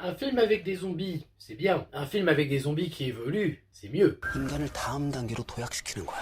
Un film avec des zombies, c'est bien. Un film avec des zombies qui évoluent, c'est mieux. 인간을 다음 단계로 도약시키는 거야.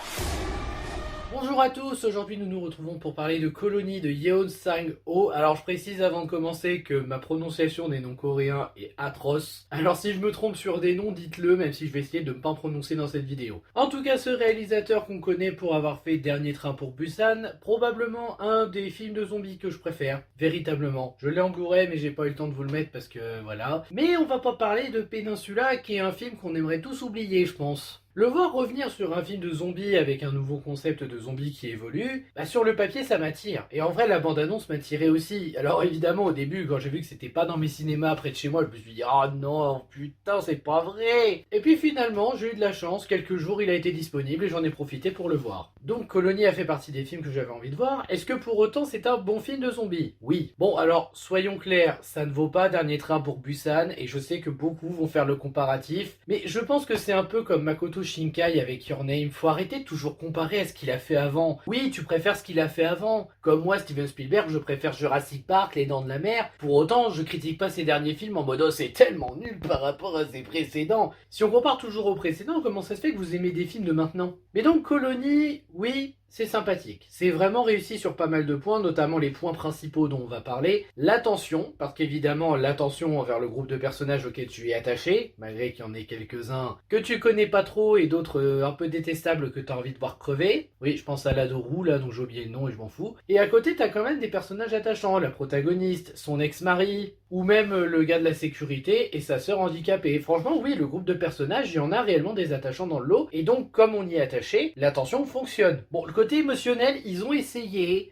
Bonjour à tous, aujourd'hui nous nous retrouvons pour parler de Colony de Yeon Sang-ho. Alors je précise avant de commencer que ma prononciation des noms coréens est atroce. Alors si je me trompe sur des noms, dites-le, même si je vais essayer de ne pas en prononcer dans cette vidéo. En tout cas, ce réalisateur qu'on connaît pour avoir fait Dernier Train pour Busan, probablement un des films de zombies que je préfère, véritablement. Je l'ai en Blu-ray mais j'ai pas eu le temps de vous le mettre parce que voilà. Mais on va pas parler de Peninsula qui est un film qu'on aimerait tous oublier je pense. Le voir revenir sur un film de zombies avec un nouveau concept de zombies qui évolue, sur le papier ça m'attire. Et en vrai la bande-annonce m'attirait aussi. Alors évidemment au début quand j'ai vu que c'était pas dans mes cinémas près de chez moi, je me suis dit oh non putain c'est pas vrai. Et puis finalement j'ai eu de la chance, quelques jours il a été disponible et j'en ai profité pour le voir. Donc Colony a fait partie des films que j'avais envie de voir. Est-ce que pour autant c'est un bon film de zombies? Oui. Bon alors soyons clairs, ça ne vaut pas Dernier Train pour Busan et je sais que beaucoup vont faire le comparatif. Mais je pense que c'est un peu comme Makoto Shinkai avec Your Name, faut arrêter de toujours comparer à ce qu'il a fait avant. Oui, tu préfères ce qu'il a fait avant. Comme moi, Steven Spielberg, je préfère Jurassic Park, Les Dents de la Mer. Pour autant, je critique pas ses derniers films en mode oh c'est tellement nul par rapport à ses précédents. Si on compare toujours aux précédents, comment ça se fait que vous aimez des films de maintenant? Mais donc Colony, oui, c'est sympathique. C'est vraiment réussi sur pas mal de points, notamment les points principaux dont on va parler. L'attention, parce qu'évidemment l'attention envers le groupe de personnages auquel tu es attaché, malgré qu'il y en ait quelques-uns que tu connais pas trop et d'autres un peu détestables que t'as envie de voir crever. Oui, je pense à l'Adorou là, dont j'ai oublié le nom et je m'en fous. Et à côté t'as quand même des personnages attachants, la protagoniste, son ex-mari, ou même le gars de la sécurité et sa sœur handicapée. Franchement oui, le groupe de personnages, il y en a réellement des attachants dans le lot, et donc comme on y est attaché, l'attention fonctionne. Bon, le côté émotionnel, ils ont essayé,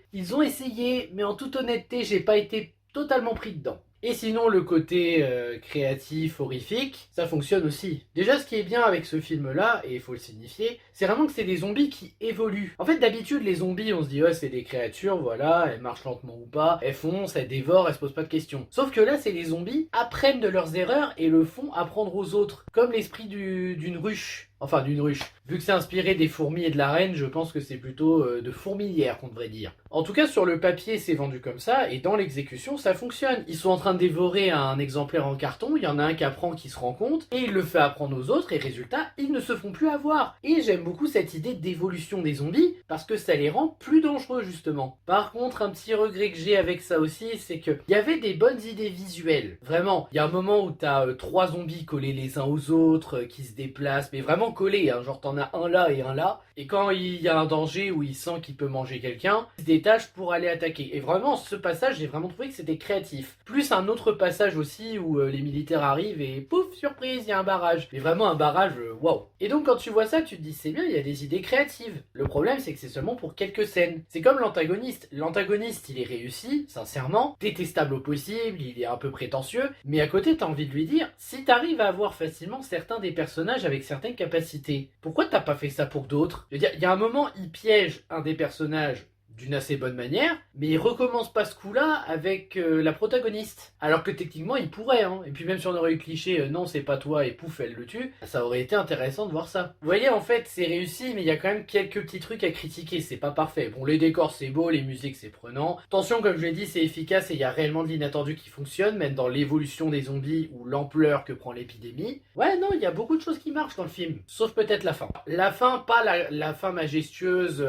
mais en toute honnêteté, j'ai pas été totalement pris dedans. Et sinon, le côté créatif, horrifique, ça fonctionne aussi. Déjà, ce qui est bien avec ce film-là, et il faut le signifier, c'est vraiment que c'est des zombies qui évoluent. En fait, d'habitude, les zombies, on se dit, ouais, c'est des créatures, voilà, elles marchent lentement ou pas, elles foncent, elles dévorent, elles se posent pas de questions. Sauf que là, c'est les zombies apprennent de leurs erreurs et le font apprendre aux autres. Comme l'esprit d'une ruche. Enfin, d'une ruche. Vu que c'est inspiré des fourmis et de la reine, je pense que c'est plutôt de fourmilière qu'on devrait dire. En tout cas, sur le papier, c'est vendu comme ça, et dans l'exécution, ça fonctionne. Ils sont en train de dévorer un exemplaire en carton, il y en a un qui apprend, qui se rend compte, et il le fait apprendre aux autres, et résultat, ils ne se font plus avoir. Et j'aime beaucoup cette idée d'évolution des zombies, parce que ça les rend plus dangereux, justement. Par contre, un petit regret que j'ai avec ça aussi, c'est qu'il y avait des bonnes idées visuelles. Vraiment, il y a un moment où t'as 3 zombies collés les uns aux autres, qui se déplacent, mais vraiment collés, hein, genre t'en as un là et un là, et quand il y a un danger où il sent qu'il peut manger quelqu'un, il se détache pour aller attaquer. Et vraiment, ce passage, j'ai vraiment trouvé que c'était créatif. Plus un autre passage aussi où les militaires arrivent et pouf, surprise, il y a un barrage. Mais vraiment un barrage, waouh. Et donc quand tu vois ça, tu te dis c'est bien, il y a des idées créatives. Le problème, c'est que c'est seulement pour quelques scènes. C'est comme l'antagoniste. L'antagoniste, il est réussi, sincèrement, détestable au possible, il est un peu prétentieux, mais à côté, t'as envie de lui dire, si t'arrives à avoir facilement certains des personnages avec certaines capacités, pourquoi t'as pas fait ça pour d'autres? Je veux dire, il y a un moment, il piège un des personnages d'une assez bonne manière, mais il recommence pas ce coup-là avec la protagoniste. Alors que techniquement, il pourrait, hein. Et puis même si on aurait eu le cliché, non, c'est pas toi, et pouf, elle le tue, ça aurait été intéressant de voir ça. Vous voyez, en fait, c'est réussi, mais il y a quand même quelques petits trucs à critiquer, c'est pas parfait. Bon, les décors, c'est beau, les musiques, c'est prenant. Attention, comme je l'ai dit, c'est efficace et il y a réellement de l'inattendu qui fonctionne, même dans l'évolution des zombies ou l'ampleur que prend l'épidémie. Ouais, non, il y a beaucoup de choses qui marchent dans le film, sauf peut-être la fin. La fin, pas la fin majestueuse...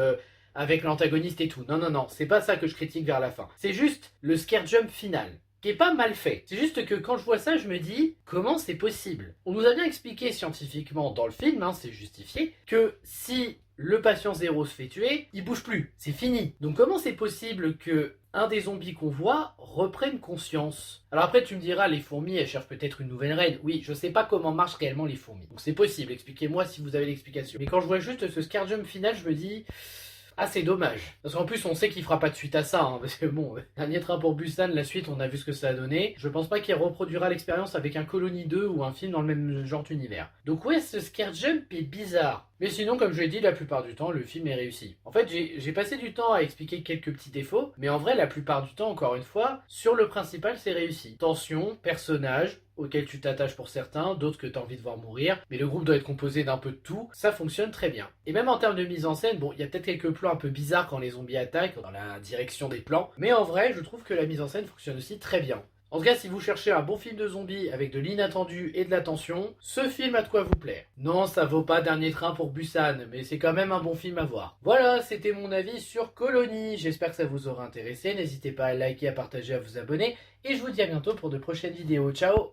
avec l'antagoniste et tout. Non, non, non, c'est pas ça que je critique vers la fin. C'est juste le scare jump final, qui est pas mal fait. C'est juste que quand je vois ça, je me dis, comment c'est possible? On nous a bien expliqué scientifiquement dans le film, hein, c'est justifié, que si le patient zéro se fait tuer, il bouge plus, c'est fini. Donc comment c'est possible que un des zombies qu'on voit reprenne conscience? Alors après tu me diras, les fourmis elles cherchent peut-être une nouvelle reine. Oui, je sais pas comment marchent réellement les fourmis. Donc c'est possible, expliquez-moi si vous avez l'explication. Mais quand je vois juste ce scare jump final, je me dis... ah c'est dommage, parce qu'en plus on sait qu'il fera pas de suite à ça, hein, parce que bon, Dernier Train pour Busan, la suite on a vu ce que ça a donné, je pense pas qu'il reproduira l'expérience avec un Colony 2 ou un film dans le même genre d'univers. Donc ouais, ce scare jump est bizarre, mais sinon comme je l'ai dit, la plupart du temps le film est réussi. En fait j'ai passé du temps à expliquer quelques petits défauts, mais en vrai la plupart du temps, encore une fois, sur le principal c'est réussi. Tension, personnage, auxquels tu t'attaches pour certains, d'autres que tu as envie de voir mourir, mais le groupe doit être composé d'un peu de tout, ça fonctionne très bien. Et même en termes de mise en scène, bon, il y a peut-être quelques plans un peu bizarres quand les zombies attaquent, dans la direction des plans, mais en vrai, je trouve que la mise en scène fonctionne aussi très bien. En tout cas, si vous cherchez un bon film de zombies avec de l'inattendu et de la tension, ce film a de quoi vous plaire. Non, ça vaut pas Dernier Train pour Busan, mais c'est quand même un bon film à voir. Voilà, c'était mon avis sur Colony. J'espère que ça vous aura intéressé. N'hésitez pas à liker, à partager, à vous abonner. Et je vous dis à bientôt pour de prochaines vidéos. Ciao!